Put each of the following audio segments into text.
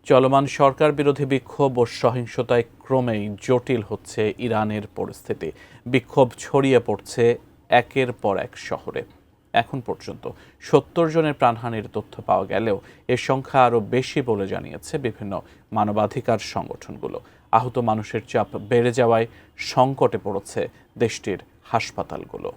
চলমান সরকার বিরোধী বিক্ষোভ ও সহিংসতায় ক্রমেই জটিল হচ্ছে ইরানের পরিস্থিতি। বিক্ষোভ ছড়িয়ে পড়ছে একের পর এক শহরে। এখন পর্যন্ত ৭০ জনের প্রাণহানির তথ্য পাওয়া গেলেও এর সংখ্যা আরও বেশি বলে জানিয়েছে বিভিন্ন মানবাধিকার সংগঠনগুলো। আহত মানুষের চাপ বেড়ে যাওয়ায় সংকটে পড়েছে দেশটির হাসপাতালগুলো।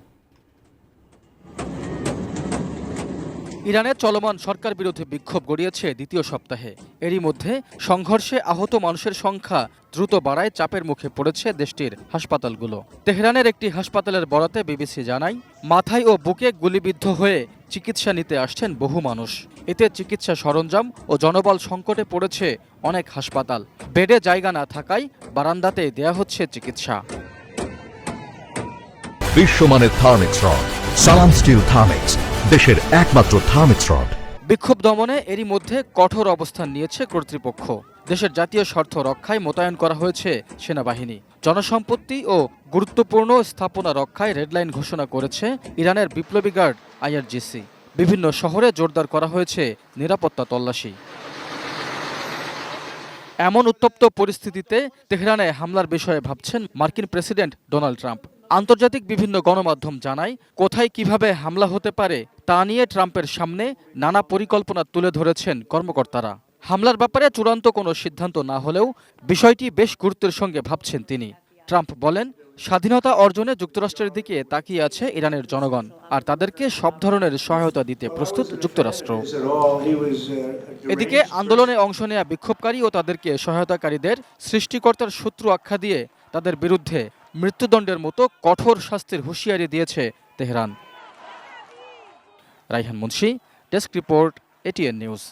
ইরানের চলমান সরকার বিরোধী বিক্ষোভ গড়িয়েছে দ্বিতীয় সপ্তাহে। এরই মধ্যে সংঘর্ষে আহত মানুষের সংখ্যা দ্রুত বাড়ায় চাপের মুখে পড়েছে দেশটির হাসপাতালগুলো। তেহরানের একটি হাসপাতালের বরাতে বিবিসি জানায়, মাথায় ও বুকে গুলিবিদ্ধ হয়ে চিকিৎসা নিতে আসছেন বহু মানুষ। এতে চিকিৎসা সরঞ্জাম ও জনবল সংকটে পড়েছে অনেক হাসপাতাল। বেডে জায়গা না থাকায় বারান্দাতেই দেয়া হচ্ছে চিকিৎসা। বিশ্বমানের থার্মিক্স রড, সালাম স্টিল থার্মিক্স, দেশের একমাত্র থার্মিক্স রড। বিক্ষোভ দমনে এরই মধ্যে কঠোর অবস্থান নিয়েছে কর্তৃপক্ষ। দেশের জাতীয় স্বার্থ রক্ষায় মোতায়েন করা হয়েছে সেনাবাহিনী। জনসম্পত্তি ও গুরুত্বপূর্ণ স্থাপনা রক্ষায় রেডলাইন ঘোষণা করেছে ইরানের বিপ্লবী গার্ড আইআরজিসি। বিভিন্ন শহরে জোরদার করা হয়েছে নিরাপত্তা তল্লাশি। এমন উত্তপ্ত পরিস্থিতিতে তেহরানে হামলার বিষয়ে ভাবছেন মার্কিন প্রেসিডেন্ট ডোনাল্ড ট্রাম্প। আন্তর্জাতিক বিভিন্ন গণমাধ্যম জানায়, কোথায় কিভাবে হামলা হতে পারে তা নিয়ে ট্রাম্পের সামনে নানা পরিকল্পনা তুলে ধরেছেন কর্মকর্তারা। হামলার ব্যাপারে চূড়ান্ত কোনো সিদ্ধান্ত না হলেও বিষয়টি বেশ গুরুত্বের সঙ্গে ভাবছেন তিনি। ট্রাম্প বলেন, স্বাধীনতা অর্জনে যুক্তরাষ্ট্রের দিকে তাকিয়ে আছে ইরানের জনগণ, আর তাদেরকে সব ধরনের সহায়তা দিতে প্রস্তুত যুক্তরাষ্ট্র। এদিকে আন্দোলনে অংশ নেয়া বিক্ষোভকারী ও তাদেরকে সহায়তাকারীদের সৃষ্টিকর্তার শত্রু আখ্যা দিয়ে তাদের বিরুদ্ধে মৃত্যুদণ্ডের মতো কঠোর শাস্তির হুঁশিয়ারি দিয়েছে Tehran. Raihan Munshi, desk report, ATN news.